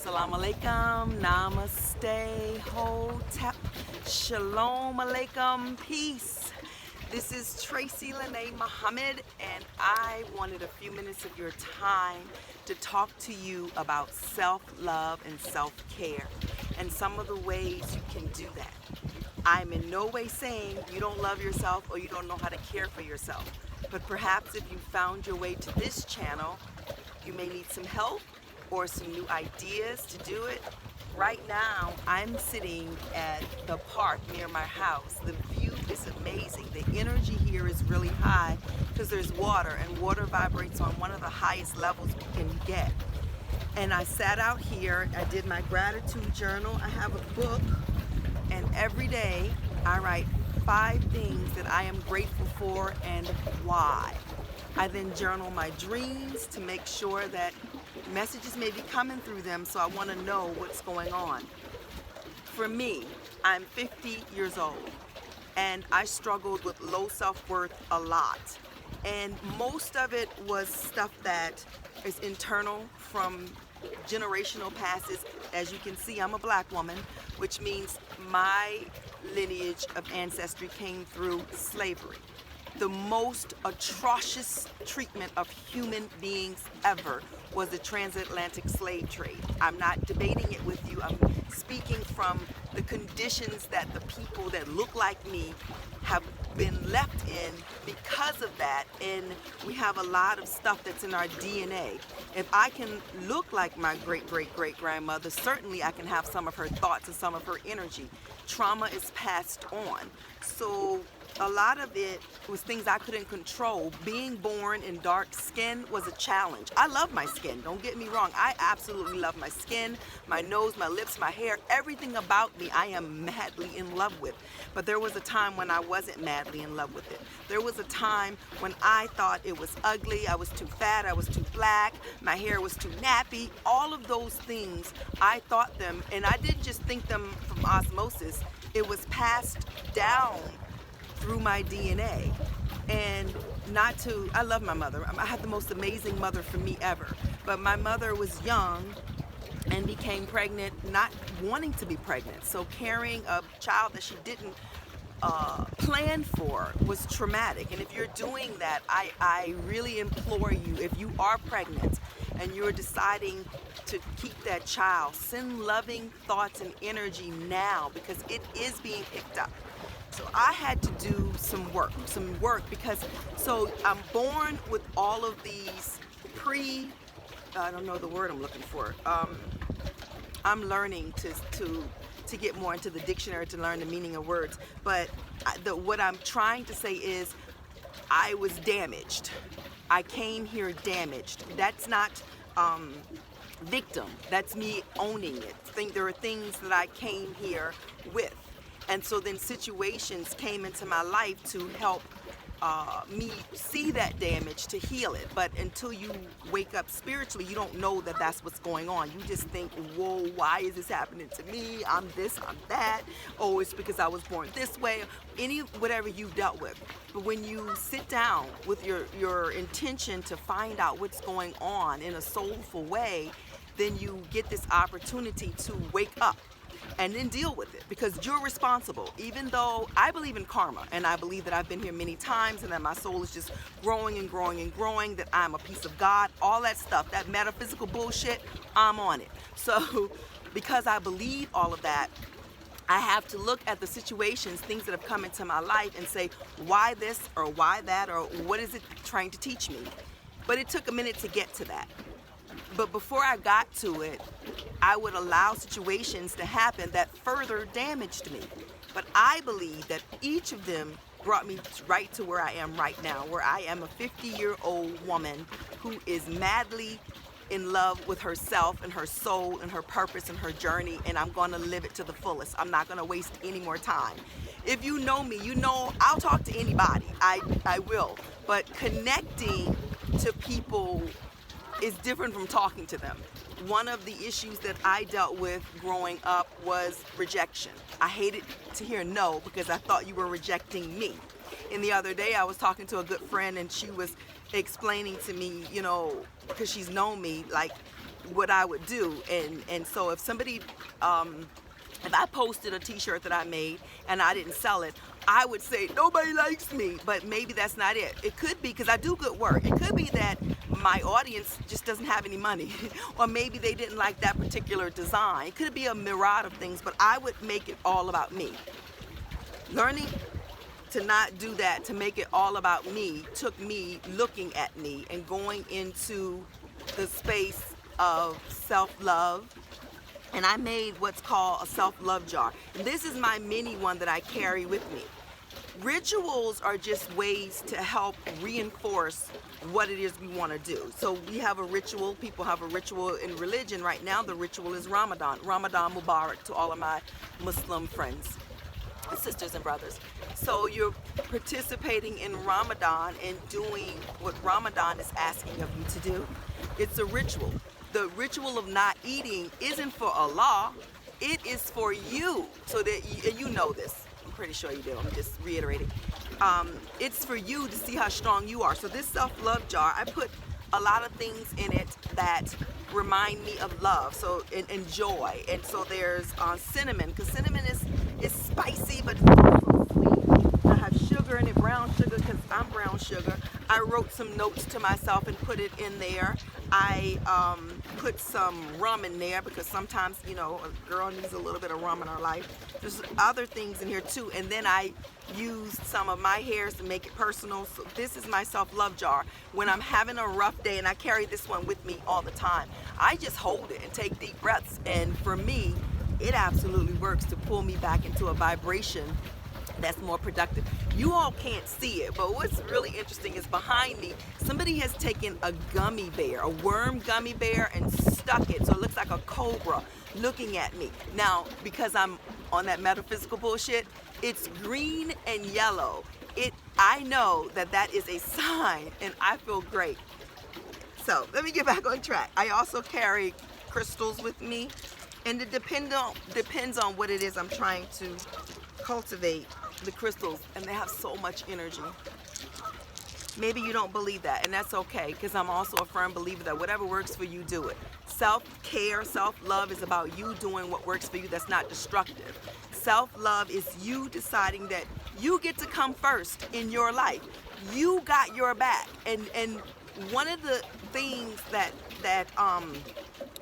Assalamu alaikum, namaste, hotep, shalom alaikum, peace. This is Tracy Lene Muhammad, and I wanted a few minutes of your time to talk to you about self-love and self-care and some of the ways you can do that. I'm in no way saying you don't love yourself or you don't know how to care for yourself, but perhaps if you found your way to this channel, you may need some help or some new ideas to do it. Right now, I'm sitting at the park near my house. The view is amazing. The energy here is really high because there's water, and water vibrates on one of the highest levels we can get. And I sat out here, I did my gratitude journal. I have a book, and every day I write 5 things that I am grateful for and why. I then journal my dreams to make sure that messages may be coming through them, so I want to know what's going on. For me, I'm 50 years old, and I struggled with low self-worth a lot. And most of it was stuff that is internal from generational passes. As you can see, I'm a black woman, which means my lineage of ancestry came through slavery. The most atrocious treatment of human beings ever was the transatlantic slave trade. I'm not debating it with you. I'm speaking from the conditions that the people that look like me have been left in because of that, and we have a lot of stuff that's in our DNA. If I can look like my great-great-great-grandmother, certainly I can have some of her thoughts and some of her energy. Trauma is passed on. So a lot of it was things I couldn't control. Being born in dark skin was a challenge. I love my skin, don't get me wrong. I absolutely love my skin, my nose, my lips, my hair, everything about me I am madly in love with. But there was a time when I wasn't madly in love with it. There was a time when I thought it was ugly, I was too fat, I was too black, my hair was too nappy. All of those things, I thought them, and I didn't just think them from osmosis. It was passed down through my DNA. And I love my mother. I had the most amazing mother for me ever. But my mother was young and became pregnant, not wanting to be pregnant. So carrying a child that she didn't plan for was traumatic. And if you're doing that, I really implore you, if you are pregnant and you're deciding to keep that child, send loving thoughts and energy now, because it is being picked up. So I had to do some work because, so I'm born with all of these I don't know the word I'm looking for. I'm learning to get more into the dictionary to learn the meaning of words. But what I'm trying to say is I was damaged. I came here damaged. That's not victim. That's me owning it. I think there are things that I came here with. And so then situations came into my life to help me see that damage, to heal it. But until you wake up spiritually, you don't know that that's what's going on. You just think, whoa, why is this happening to me? I'm this, I'm that. Oh, it's because I was born this way. Whatever you've dealt with. But when you sit down with your intention to find out what's going on in a soulful way, then you get this opportunity to wake up and then deal with it, because you're responsible. Even though I believe in karma, and I believe that I've been here many times, and that my soul is just growing and growing and growing, that I'm a piece of God, all that stuff, that metaphysical bullshit, I'm on it. So because I believe all of that, I have to look at the situations, things that have come into my life, and say, why this or why that, or what is it trying to teach me? But it took a minute to get to that. But before I got to it, I would allow situations to happen that further damaged me. But I believe that each of them brought me right to where I am right now, where I am a 50-year-old woman who is madly in love with herself and her soul and her purpose and her journey, and I'm gonna live it to the fullest. I'm not gonna waste any more time. If you know me, you know I'll talk to anybody. I will. But connecting to people is different from talking to them. One of the issues that I dealt with growing up was rejection. I hated to hear no because I thought you were rejecting me. And the other day I was talking to a good friend, and she was explaining to me, you know, because she's known me, like, what I would do. And so if somebody, if I posted a t-shirt that I made and I didn't sell it, I would say nobody likes me, but maybe that's not it. It could be because I do good work. It could be that my audience just doesn't have any money or maybe they didn't like that particular design. It could be a myriad of things, but I would make it all about me. Learning to not do that, to make it all about me, took me looking at me and going into the space of self-love. And I made what's called a self-love jar. And this is my mini one that I carry with me. Rituals are just ways to help reinforce what it is we want to do. So we have a ritual, people have a ritual in religion. Right now the ritual is Ramadan. Ramadan Mubarak to all of my Muslim friends, sisters and brothers. So you're participating in Ramadan and doing what Ramadan is asking of you to do. It's a ritual. The ritual of not eating isn't for Allah, it is for you. So that you know this. I'm pretty sure you do. I'm just reiterating. It's for you to see how strong you are. So this self-love jar, I put a lot of things in it that remind me of love, so and joy. And so there's cinnamon, because cinnamon is spicy but it's also sweet. I have sugar in it, brown sugar, because I'm brown sugar. I wrote some notes to myself and put it in there. I put some rum in there because sometimes, you know, a girl needs a little bit of rum in her life. There's other things in here too. And then I used some of my hairs to make it personal. So this is my self-love jar. When I'm having a rough day, and I carry this one with me all the time, I just hold it and take deep breaths. And for me, it absolutely works to pull me back into a vibration that's more productive. You all can't see it, but what's really interesting is behind me, somebody has taken a gummy bear, a worm gummy bear, and stuck it so it looks like a cobra looking at me. Now, because I'm on that metaphysical bullshit, it's green and yellow. I know that that is a sign, and I feel great. So let me get back on track. I also carry crystals with me, and it depends on what it is I'm trying to cultivate. The crystals, and they have so much energy. Maybe you don't believe that, and that's okay, because I'm also a firm believer that whatever works for you, do it. Self-care, self-love is about you doing what works for you that's not destructive. Self-love is you deciding that you get to come first in your life. You got your back. And one of the things that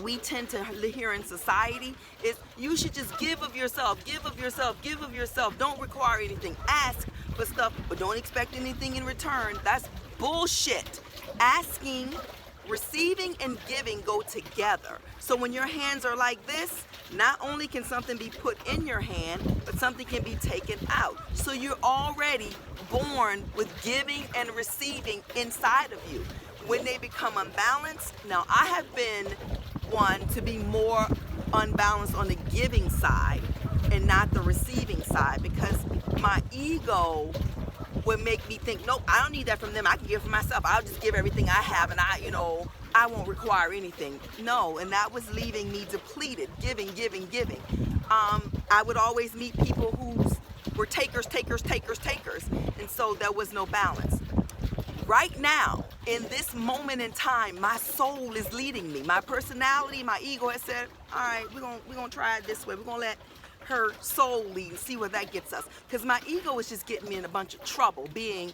we tend to hear in society is you should just give of yourself, give of yourself, give of yourself. Don't require anything. Ask for stuff, but don't expect anything in return. That's bullshit. Asking, receiving, and giving go together. So when your hands are like this, not only can something be put in your hand, but something can be taken out. So you're already born with giving and receiving inside of you. When they become unbalanced, now I have been one to be more unbalanced on the giving side and not the receiving side, because my ego would make me think, nope, I don't need that from them. I can give for myself. I'll just give everything I have, and I won't require anything. No, and that was leaving me depleted, giving. I would always meet people who were takers, and so there was no balance. Right now, in this moment in time, my soul is leading me. My personality, my ego has said, all right, we're gonna try it this way. We're gonna let her soul lead and see where that gets us. Because my ego is just getting me in a bunch of trouble, being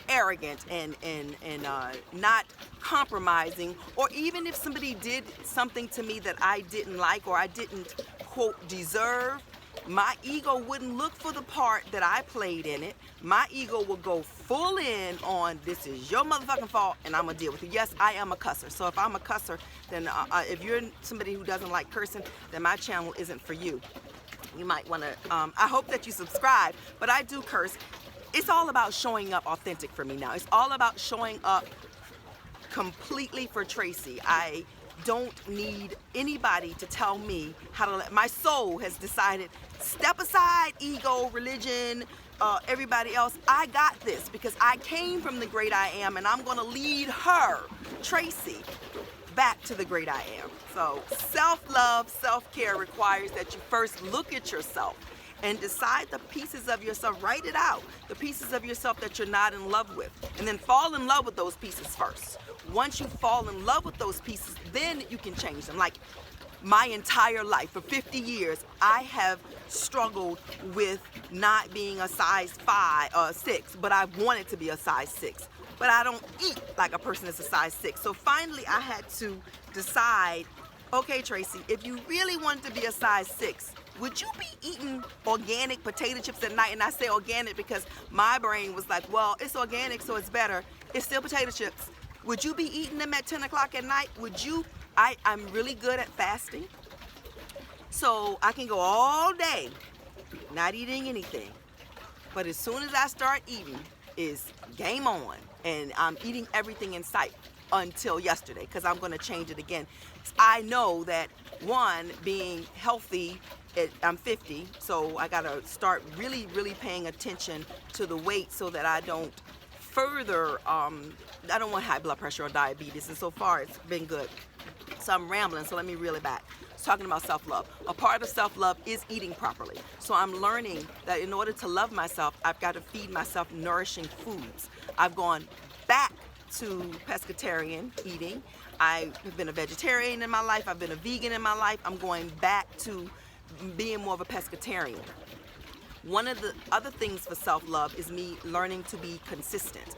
arrogant and not compromising. Or even if somebody did something to me that I didn't like or I didn't, quote, deserve, my ego wouldn't look for the part that I played in it. My ego will go full in on, this is your motherfucking fault and I'm gonna deal with it. Yes, I am a cusser. So if I'm a cusser, then if you're somebody who doesn't like cursing, then my channel isn't for you. You might wanna, I hope that you subscribe, but I do curse. It's all about showing up authentic for me now. It's all about showing up completely for Tracy. I don't need anybody to tell me how to let. My soul has decided, step aside ego, religion, everybody else. I got this because I came from the great I am, and I'm gonna lead her, Tracy, back to the great I am. So self-love, self-care requires that you first look at yourself and decide the pieces of yourself, write it out, the pieces of yourself that you're not in love with, and then fall in love with those pieces first. once you fall in love with those pieces, then you can change them. Like my entire life, for 50 years, I have struggled with not being a size 6, but I wanted to be a size 6. But I don't eat like a person that's a size 6. So finally I had to decide, okay, Tracy, if you really wanted to be a size 6, would you be eating organic potato chips at night? And I say organic because my brain was like, well, it's organic, so it's better. It's still potato chips. Would you be eating them at 10 o'clock at night? Would you? I'm really good at fasting. So I can go all day not eating anything. But as soon as I start eating, is game on. And I'm eating everything in sight until yesterday, because I'm going to change it again. I know that, one, being healthy, I'm 50, so I got to start really, really paying attention to the weight so that I don't further, I don't want high blood pressure or diabetes, and so far it's been good. So I'm rambling, so let me reel it back. It's talking about self-love. A part of self-love is eating properly. So I'm learning that in order to love myself, I've got to feed myself nourishing foods. I've gone back to pescatarian eating. I have been a vegetarian in my life. I've been a vegan in my life. I'm going back to being more of a pescatarian. One of the other things for self-love is me learning to be consistent.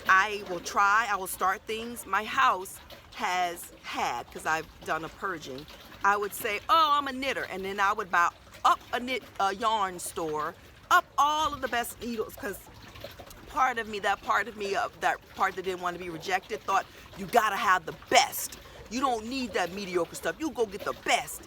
I will start things. My house has had, because I've done a purging, I would say, oh, I'm a knitter, and then I would buy up a yarn store, up all of the best needles, because that part that didn't want to be rejected, thought you gotta have the best. You don't need that mediocre stuff. You go get the best.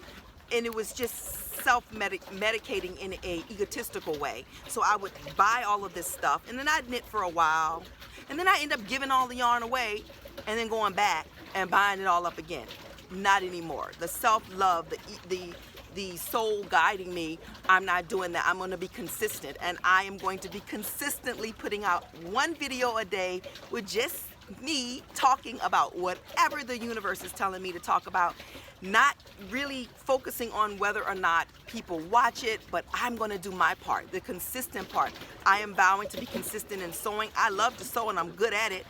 And it was just self-medicating in a egotistical way. So I would buy all of this stuff, and then I'd knit for a while, and then I end up giving all the yarn away, and then going back and buying it all up again. Not anymore. The self-love, the soul guiding me, I'm not doing that. I'm going to be consistent, and I am going to be consistently putting out one video a day with just me talking about whatever the universe is telling me to talk about, not really focusing on whether or not people watch it, but I'm going to do my part, the consistent part. I am vowing to be consistent in sewing. I love to sew, and I'm good at it.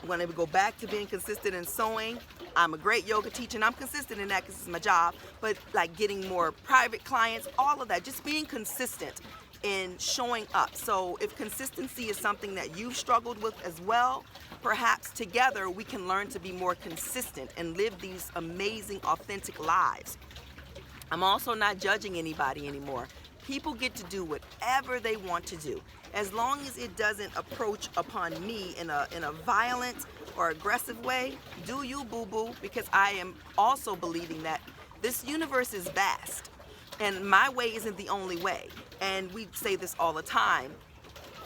When I go back to being consistent in sewing, I'm a great yoga teacher, and I'm consistent in that because it's my job, but like getting more private clients, all of that, just being consistent in showing up. So if consistency is something that you've struggled with as well, perhaps together we can learn to be more consistent and live these amazing, authentic lives. I'm also not judging anybody anymore. People get to do whatever they want to do, as long as it doesn't approach upon me in a violent or aggressive way. Do you, boo-boo, because I am also believing that this universe is vast, and my way isn't the only way. And we say this all the time,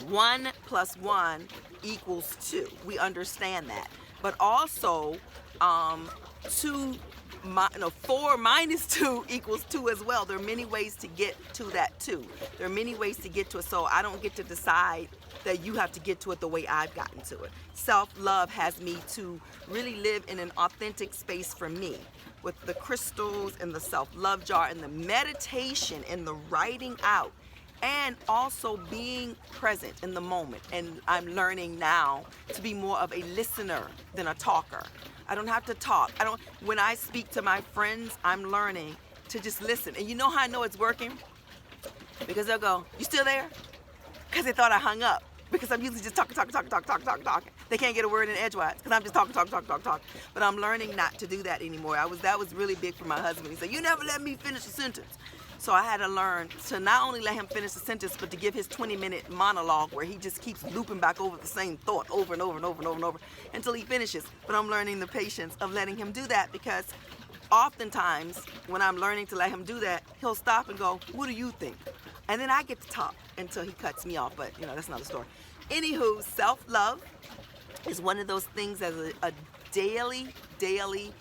1 + 1 = 2. We understand that. But also, 4 - 2 = 2 as well. There are many ways to get to that 2. There are many ways to get to it, so I don't get to decide that you have to get to it the way I've gotten to it. Self-love has me to really live in an authentic space for me, with the crystals and the self-love jar and the meditation and the writing out, and also being present in the moment. And I'm learning now to be more of a listener than a talker. I don't have to talk. When I speak to my friends, I'm learning to just listen. And you know how I know it's working? Because they'll go, "You still there?" Because they thought I hung up. Because I'm usually just talking. They can't get a word in edgewise because I'm just talking. But I'm learning not to do that anymore. That was really big for my husband. He said, "You never let me finish a sentence." So I had to learn to not only let him finish the sentence, but to give his 20-minute monologue where he just keeps looping back over the same thought over and over until he finishes. But I'm learning the patience of letting him do that, because oftentimes when I'm learning to let him do that, he'll stop and go, "What do you think?" And then I get to talk until he cuts me off, but that's another story. Anywho, self-love is one of those things as a daily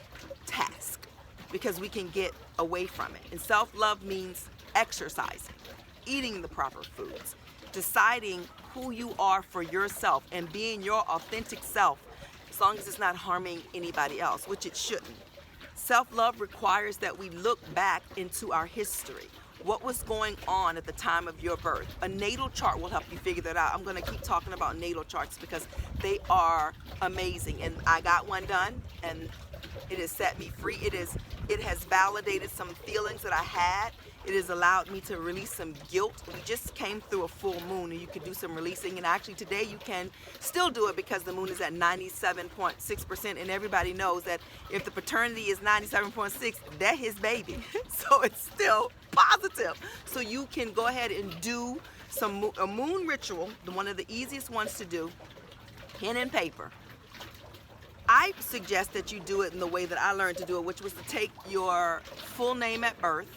task, because we can get away from it. And self-love means exercising, eating the proper foods, deciding who you are for yourself, and being your authentic self, as long as it's not harming anybody else, which it shouldn't. Self-love requires that we look back into our history. what was going on at the time of your birth. A natal chart will help you figure that out. I'm going to keep talking about natal charts because they are amazing, and I got one done, and it has set me free. It has validated some feelings that I had. It has allowed me to release some guilt. We just came through a full moon, and you could do some releasing, and actually today you can still do it because the moon is at 97.6%, and everybody knows that if the paternity is 97.6, that's his baby. So it's still positive. So you can go ahead and do a moon ritual, one of the easiest ones to do, pen and paper. I suggest that you do it in the way that I learned to do it, which was to take your full name at birth,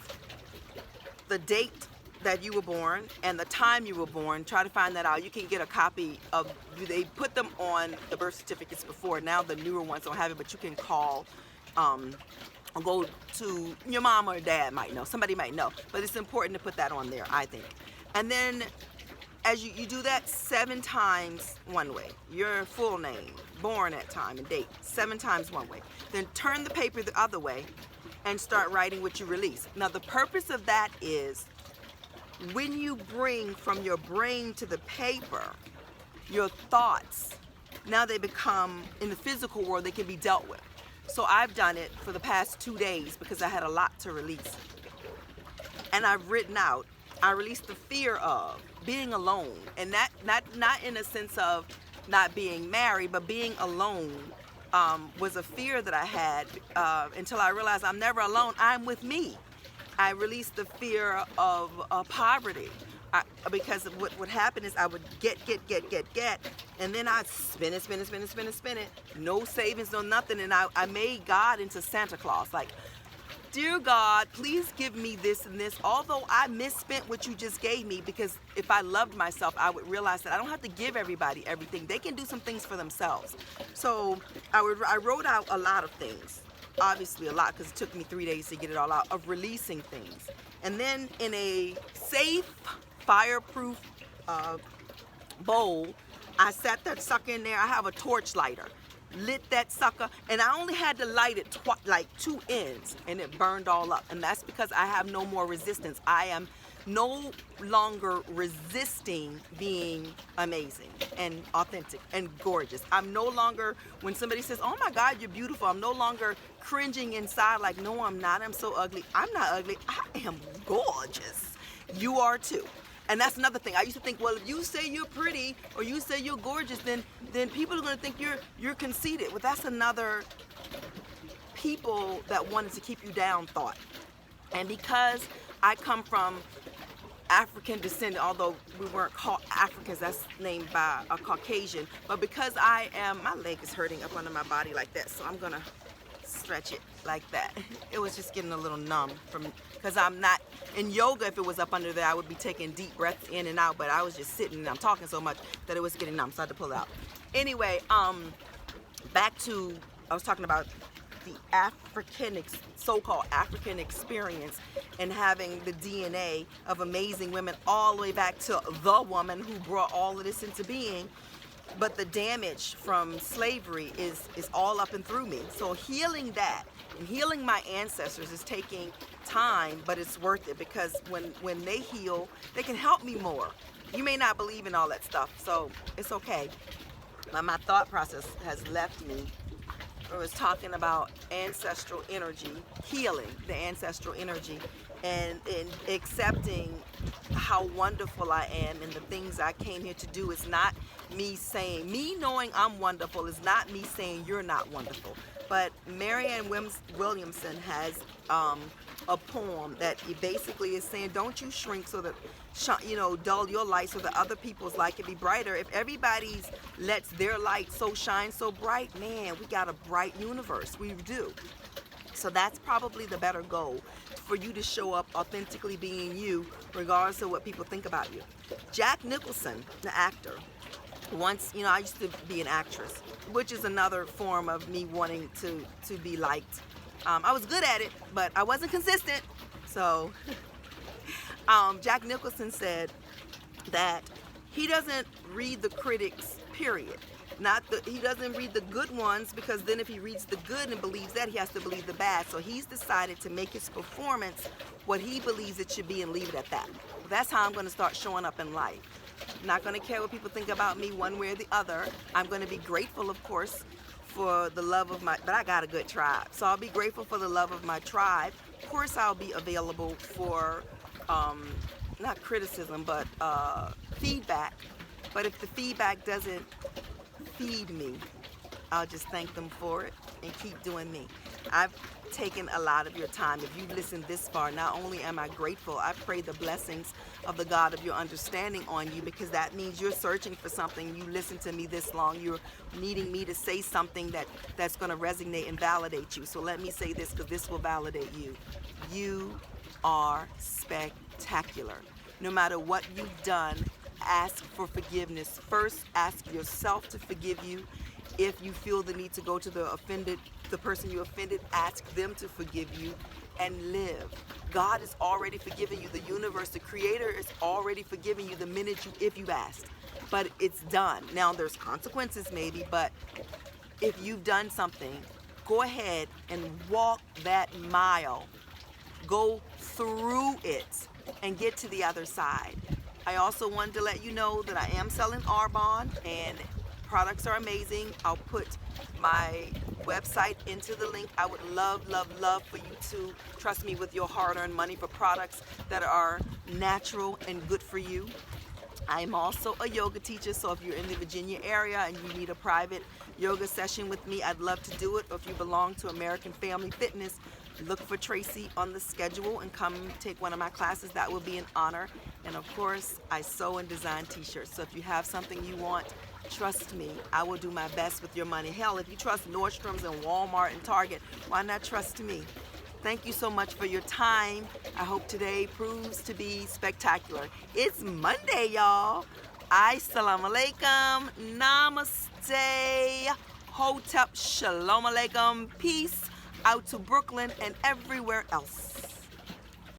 the date that you were born, and the time you were born. Try to find that out. You can get a copy of, they put them on the birth certificates before. Now the newer ones don't have it, but you can call or go to your mom or dad might know. Somebody might know. But it's important to put that on there, I think. And then as you do that 7 times one way, your full name, born at time and date, 7 times one way. Then turn the paper the other way and start writing what you release. Now the purpose of that is when you bring from your brain to the paper, your thoughts, now they become, in the physical world, they can be dealt with. So I've done it for the past 2 days because I had a lot to release. And I've written out, I released the fear of being alone, and that not in a sense of not being married, but being alone was a fear that I had until I realized I'm never alone. I'm with me. I released the fear of poverty because what would happen is I would get, and then I'd spin it. No savings, no nothing, and I made God into Santa Claus. Like, dear God, please give me this and this, although I misspent what you just gave me, because if I loved myself, I would realize that I don't have to give everybody everything. They can do some things for themselves. So I wrote out a lot of things, obviously a lot, because it took me 3 days to get it all out, of releasing things. And then in a safe, fireproof bowl, I sat that sucker in there. I have a torch lighter. Lit that sucker, and I only had to light it like 2 ends, and it burned all up. And that's because I have no more resistance. I am no longer resisting being amazing and authentic and gorgeous. I'm no longer, when somebody says, oh my God, you're beautiful, I'm no longer cringing inside like, no, I'm not, I'm so ugly. I'm not ugly, I am gorgeous. You are too. And that's another thing. I used to think, well, if you say you're pretty or you say you're gorgeous, then people are going to think you're conceited. Well, that's another people that wanted to keep you down thought. And because I come from African descent, although we weren't called Africans, that's named by a Caucasian. But because I am, my leg is hurting up under my body like that, so I'm going to stretch it like that. It was just getting a little numb because I'm not in yoga. If it was up under there, I would be taking deep breaths in and out, but I was just sitting and I'm talking so much that it was getting numb, so I had to pull it out. Anyway, back to, I was talking about the so-called African experience and having the DNA of amazing women all the way back to the woman who brought all of this into being. But the damage from slavery is all up and through me. So healing that and healing my ancestors is taking time, but it's worth it, because when they heal, they can help me more. You may not believe in all that stuff, so it's okay. But my thought process has left me. I was talking about ancestral energy, healing the ancestral energy, and accepting how wonderful I am and the things I came here to do. Is not me knowing I'm wonderful is not me saying you're not wonderful. But Marianne Williamson has a poem that basically is saying, don't you shrink so that, dull your light so that other people's light can be brighter. If everybody's lets their light so shine so bright, man, we got a bright universe. We do. So that's probably the better goal, for you to show up authentically being you, regardless of what people think about you. Jack Nicholson, the actor, once, I used to be an actress, which is another form of me wanting to be liked. I was good at it, but I wasn't consistent. So Jack Nicholson said that he doesn't read the critics, period. He doesn't read the good ones, because then if he reads the good and believes that, he has to believe the bad. So he's decided to make his performance what he believes it should be and leave it at that. That's how I'm going to start showing up in life. I'm not going to care what people think about me one way or the other. I'm going to be grateful, of course, for the love of but I got a good tribe. So I'll be grateful for the love of my tribe. Of course, I'll be available for, not criticism, but feedback. But if the feedback doesn't feed me, I'll just thank them for it and keep doing me. I've taken a lot of your time. If you've listened this far, not only am I grateful, I pray the blessings of the God of your understanding on you, because that means you're searching for something. You listened to me this long. You're needing me to say something that's going to resonate and validate you. So let me say this, because this will validate you. You are spectacular. No matter what you've done, ask for forgiveness. First, ask yourself to forgive you. If you feel the need to go to the person you offended, ask them to forgive you and live. God is already forgiven you. The universe, the creator, is already forgiving you the minute if you've asked. But it's done. Now there's consequences maybe, but if you've done something, go ahead and walk that mile. Go through it and get to the other side. I also wanted to let you know that I am selling Arbonne, and products are amazing. I'll put my website into the link. I would love, love, love for you to trust me with your hard-earned money for products that are natural and good for you. I'm also a yoga teacher, so if you're in the Virginia area and you need a private yoga session with me, I'd love to do it. Or if you belong to American Family Fitness, look for Tracy on the schedule and come take one of my classes. That will be an honor. And of course, I sew and design t-shirts. So if you have something you want, trust me, I will do my best with your money. Hell, if you trust Nordstrom's and Walmart and Target, why not trust me? Thank you so much for your time. I hope today proves to be spectacular. It's Monday, y'all. Assalamu alaikum, namaste, hotep, shalom alaikum, peace out to Brooklyn and everywhere else.